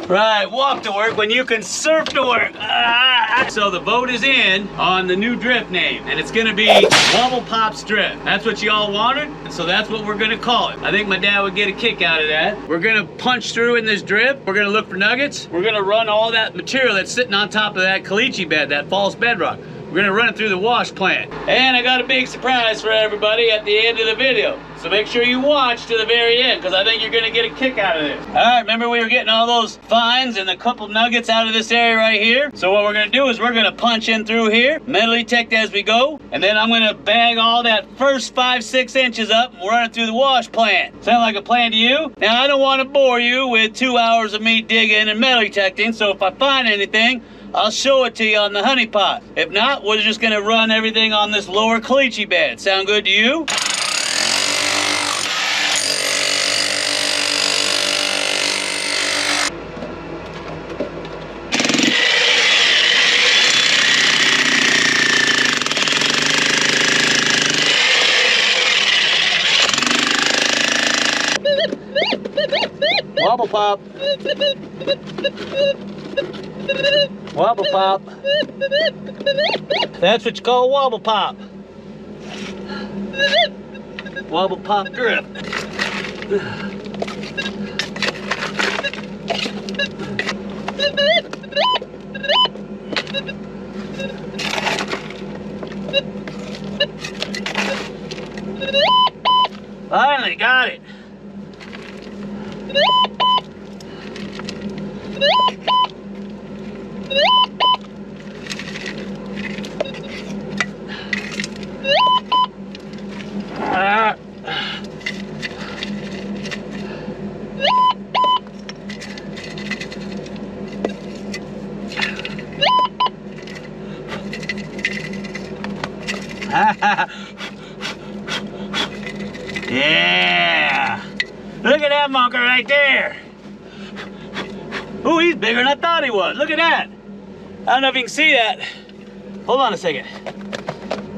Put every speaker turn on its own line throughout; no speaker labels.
Right, walk to work when you can surf to work. So the vote is in on the new drift name, and it's gonna be Wobble Pops Drift. That's what you all wanted, and so that's what we're gonna call it. I think my dad would get a kick out of that. We're gonna punch through in this drift. We're gonna look for nuggets. We're gonna run all that material that's sitting on top of that caliche bed, that false bedrock. We're gonna run it through the wash plant. And I got a big surprise for everybody at the end of the video. So make sure you watch to the very end, because I think you're gonna get a kick out of this. All right, remember we were getting all those fines and a couple nuggets out of this area right here? So what we're gonna do is we're gonna punch in through here, mentally detect as we go, and then I'm gonna bag all that first 5-6 inches up and run it through the wash plant. Sound like a plan to you? Now I don't wanna bore you with 2 hours of me digging and metal detecting, so if I find anything, I'll show it to you on the honey pot. If not, we're just gonna run everything on this lower caliche bed. Sound good to you? Wobble pop. Wobble pop. That's what you call a wobble pop. Wobble pop drift. Finally got it. Yeah! Look at that monker right there! Oh, he's bigger than I thought he was. Look at that! I don't know if you can see that. Hold on a second.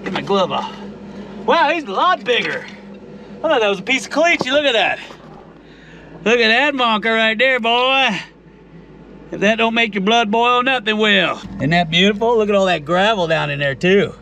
Get my glove off. Wow, he's a lot bigger. I thought that was a piece of caliche. Look at that. Look at that monker right there, boy. If that don't make your blood boil, nothing will. Isn't that beautiful? Look at all that gravel down in there, too.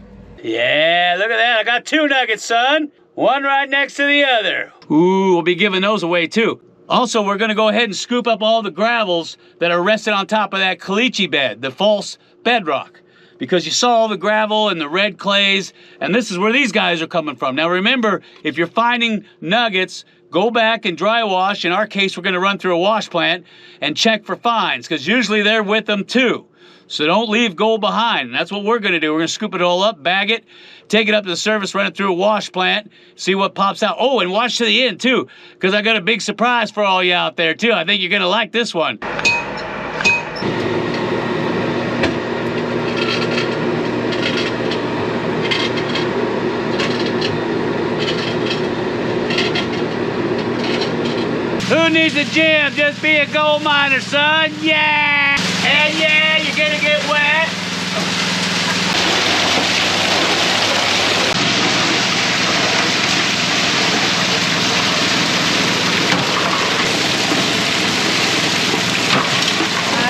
Yeah, look at that. I got 2 nuggets, son. One right next to the other. Ooh, we'll be giving those away, too. Also, we're gonna go ahead and scoop up all the gravels that are rested on top of that caliche bed, the false bedrock. Because you saw all the gravel and the red clays, and this is where these guys are coming from. Now remember, if you're finding nuggets, go back and dry wash. In our case, we're gonna run through a wash plant and check for fines, because usually they're with them too. So don't leave gold behind. And that's what we're gonna do. We're gonna scoop it all up, bag it, take it up to the surface, run it through a wash plant, see what pops out. Oh, and watch to the end too, because I got a big surprise for all you out there too. I think you're gonna like this one. Who needs a gym? Just be a gold miner, son. Yeah! And yeah, you're gonna get wet.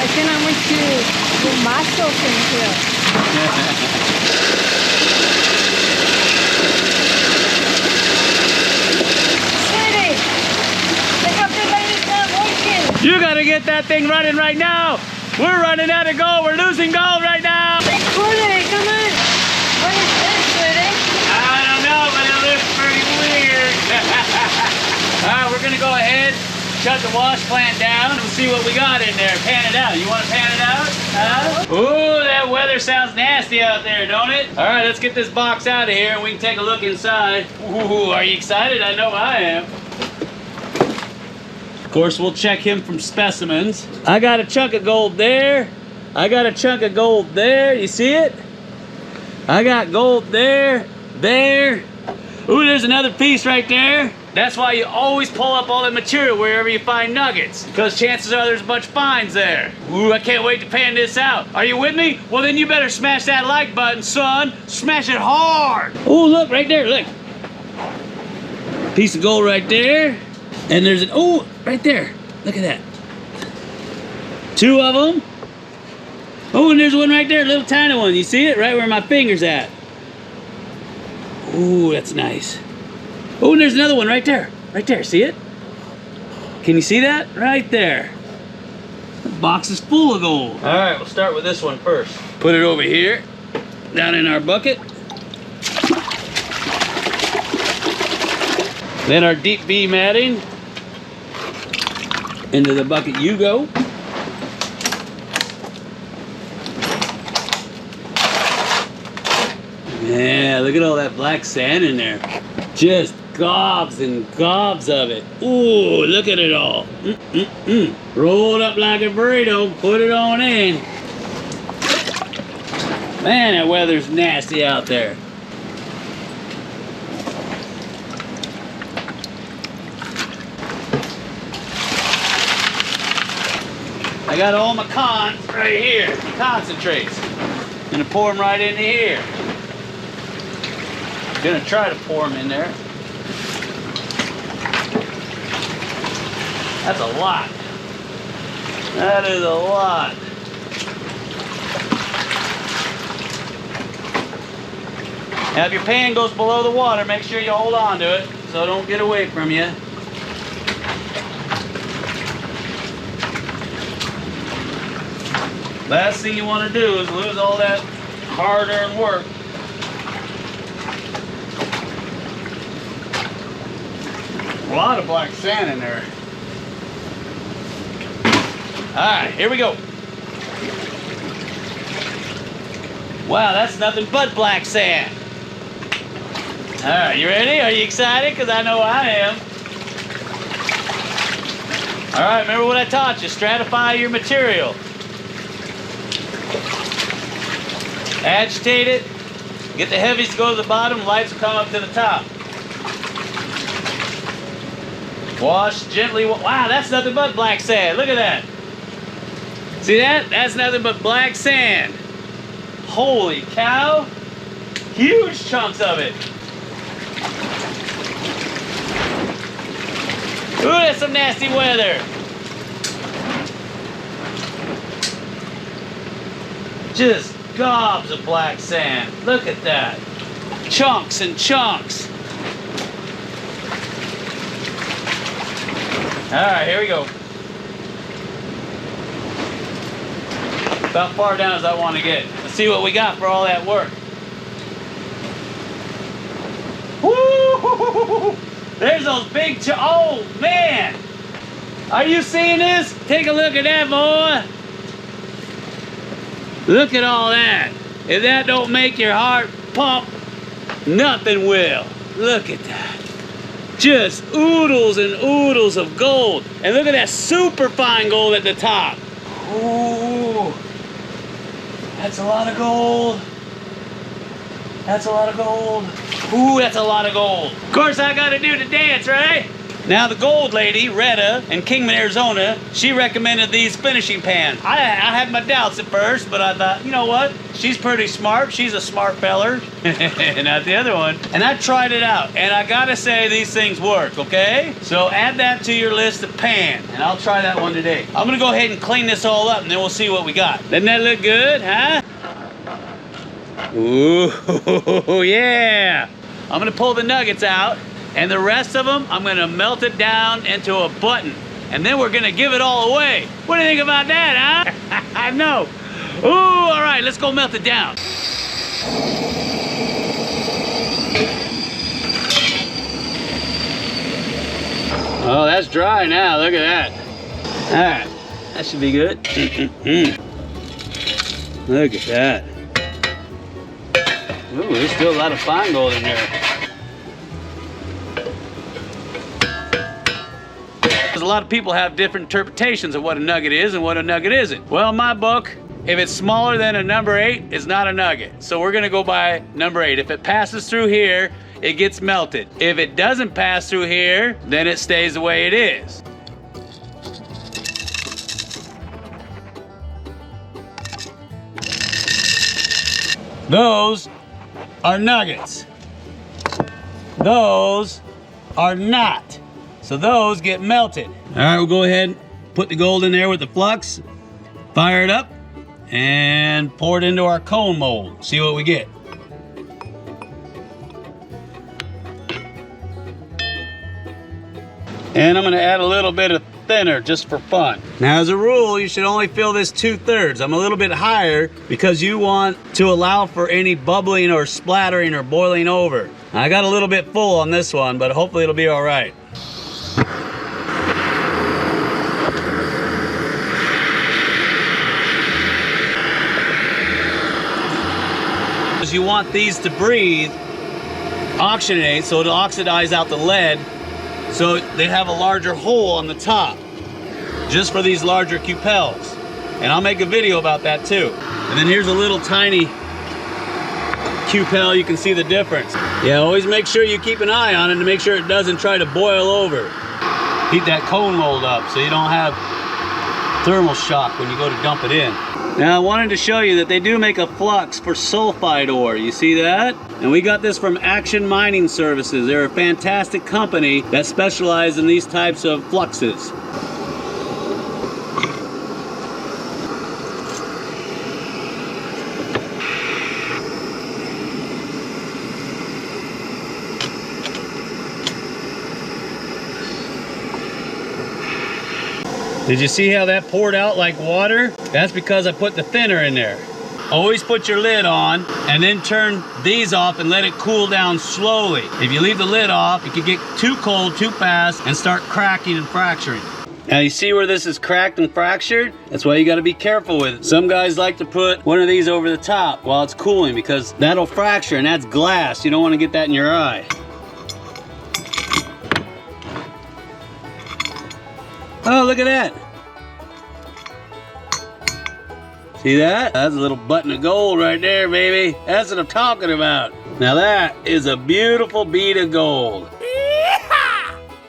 Kailangan mo pumasok here.
You gotta get that thing running right now. We're running out of gold. We're losing gold right now.
Come on. What is this, sweetie?
I don't know, but it looks pretty weird. All right, we're gonna go ahead, shut the wash plant down, and we'll see what we got in there. Pan it out. You want to pan it out? Ooh, that weather sounds nasty out there, don't it? All right, let's get this box out of here, and we can take a look inside. Ooh, are you excited? I know I am. Of course, we'll check him from specimens. I got a chunk of gold there. I got a chunk of gold there. You see it? I got gold there, there. Ooh, there's another piece right there. That's why you always pull up all the material wherever you find nuggets, because chances are there's a bunch of finds there. Ooh, I can't wait to pan this out. Are you with me? Well, then you better smash that like button, son. Smash it hard. Ooh, look, right there, look. Piece of gold right there. And there's an, oh, right there. Look at that. 2 of them. Oh, and there's one right there, a little tiny one. You see it? Right where my finger's at. Ooh, that's nice. Oh, and there's another one right there. Right there, see it? Can you see that? Right there. The box is full of gold. All right, we'll start with this one first. Put it over here, down in our bucket. Then our deep V matting. Into the bucket you go. Yeah, look at all that black sand in there. Just gobs and gobs of it. Ooh, look at it all. Roll it up like a burrito, put it on in. Man, that weather's nasty out there. I got all my cons right here, concentrates. Gonna pour them right into here. Gonna try to pour them in there. That's a lot. That is a lot. Now if your pan goes below the water, make sure you hold on to it so it don't get away from you. Last thing you want to do is lose all that hard-earned work. A lot of black sand in there. All right, here we go. Wow, that's nothing but black sand. All right, you ready? Are you excited? Because I know I am. All right, remember what I taught you. Stratify your material. Agitate it. Get the heavies to go to the bottom, lights will come up to the top. Wash gently. Wow, that's nothing but black sand. Look at that. See that? That's nothing but black sand. Holy cow. Huge chunks of it. Ooh, that's some nasty weather. Just gobs of black sand. Look at that. Chunks and chunks. All right, here we go. About far down as I want to get. Let's see what we got for all that work. Woo! There's those big oh man! Are you seeing this? Take a look at that, boy. Look at all that. If that don't make your heart pump, nothing will. Look at that. Just oodles and oodles of gold. And look at that super fine gold at the top. Ooh, that's a lot of gold. That's a lot of gold. Ooh, that's a lot of gold. Of course, I gotta do the dance, right? Now the gold lady, Retta, in Kingman, Arizona, she recommended these finishing pans. I had my doubts at first, but I thought, you know what? She's pretty smart. She's a smart feller. Not the other one. And I tried it out, and I gotta say these things work, okay? So add that to your list of pan, and I'll try that one today. I'm gonna go ahead and clean this all up, and then we'll see what we got. Doesn't that look good, huh? Ooh, yeah. I'm gonna pull the nuggets out. And the rest of them, I'm gonna melt it down into a button. And then we're gonna give it all away. What do you think about that, huh? I know. Ooh, all right, let's go melt it down. Oh, that's dry now, look at that. All right, that should be good. Look at that. Ooh, there's still a lot of fine gold in there. A lot of people have different interpretations of what a nugget is and what a nugget isn't. Well, in my book, if it's smaller than a number 8, it's not a nugget. So we're gonna go by number 8. If it passes through here, it gets melted. If it doesn't pass through here, then it stays the way it is. Those are nuggets. Those are not. So those get melted. All right, we'll go ahead and put the gold in there with the flux. fire it up and pour it into our cone mold. See what we get. And I'm gonna add a little bit of thinner just for fun. Now as a rule, you should only fill this 2/3. I'm a little bit higher because you want to allow for any bubbling or splattering or boiling over. I got a little bit full on this one, but hopefully it'll be all right. You want these to breathe, oxygenate, so it'll oxidize out the lead, so they have a larger hole on the top, just for these larger cupels. And I'll make a video about that too. And then here's a little tiny cupel, you can see the difference. Yeah, always make sure you keep an eye on it to make sure it doesn't try to boil over. Heat that cone mold up so you don't have thermal shock when you go to dump it in. Now I wanted to show you that they do make a flux for sulfide ore. You see that? And we got this from Action Mining Services. They're a fantastic company that specializes in these types of fluxes. Did you see how that poured out like water? That's because I put the thinner in there. Always put your lid on and then turn these off and let it cool down slowly. If you leave the lid off, it can get too cold too fast and start cracking and fracturing. Now you see where this is cracked and fractured? That's why you gotta be careful with it. Some guys like to put one of these over the top while it's cooling because that'll fracture and that's glass. You don't wanna get that in your eye. Oh, look at that. See that? That's a little button of gold right there, baby. That's what I'm talking about. Now that is a beautiful bead of gold.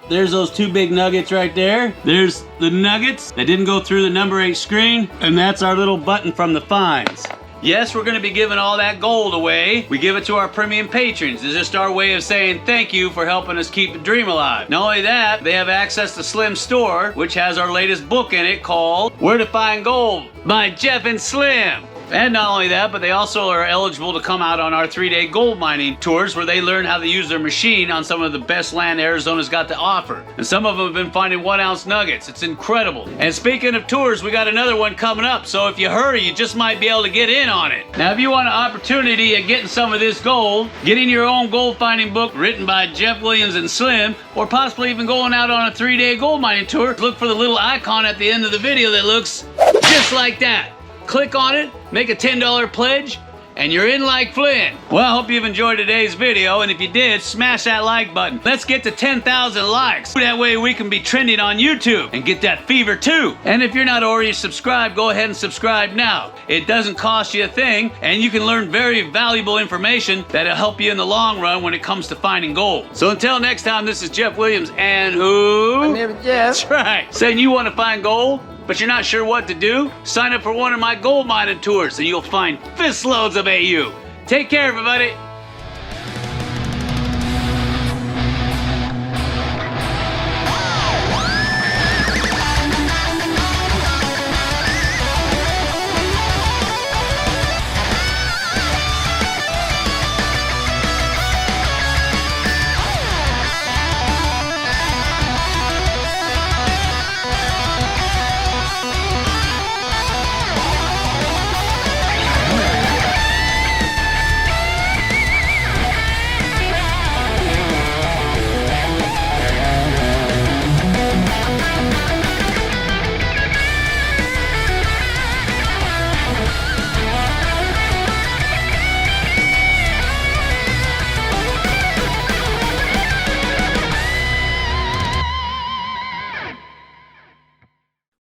There's those two big nuggets right there. There's the nuggets that didn't go through the number 8 screen, and that's our little button from the fines. Yes, we're gonna be giving all that gold away. We give it to our premium patrons. It's just our way of saying thank you for helping us keep the dream alive. Not only that, they have access to Slim's store, which has our latest book in it called Where to Find Gold by Jeff and Slim. And not only that, but they also are eligible to come out on our 3-day gold mining tours where they learn how to use their machine on some of the best land Arizona's got to offer. And some of them have been finding 1-ounce nuggets. It's incredible. And speaking of tours, we got another one coming up. So if you hurry, you just might be able to get in on it. Now, if you want an opportunity at getting some of this gold, getting your own gold finding book written by Jeff Williams and Slim, or possibly even going out on a 3-day gold mining tour, look for the little icon at the end of the video that looks just like that. Click on it, make a $10 pledge, and you're in like Flynn. Well, I hope you've enjoyed today's video, and if you did, smash that like button. Let's get to 10,000 likes. That way we can be trending on YouTube and get that fever too. And if you're not already subscribed, go ahead and subscribe now. It doesn't cost you a thing, and you can learn very valuable information that'll help you in the long run when it comes to finding gold. So until next time, this is Jeff Williams, and who?
My name is Jeff.
That's right. Saying you want to find gold, but you're not sure what to do? Sign up for one of my gold mining tours and you'll find fistloads of AU. Take care, everybody.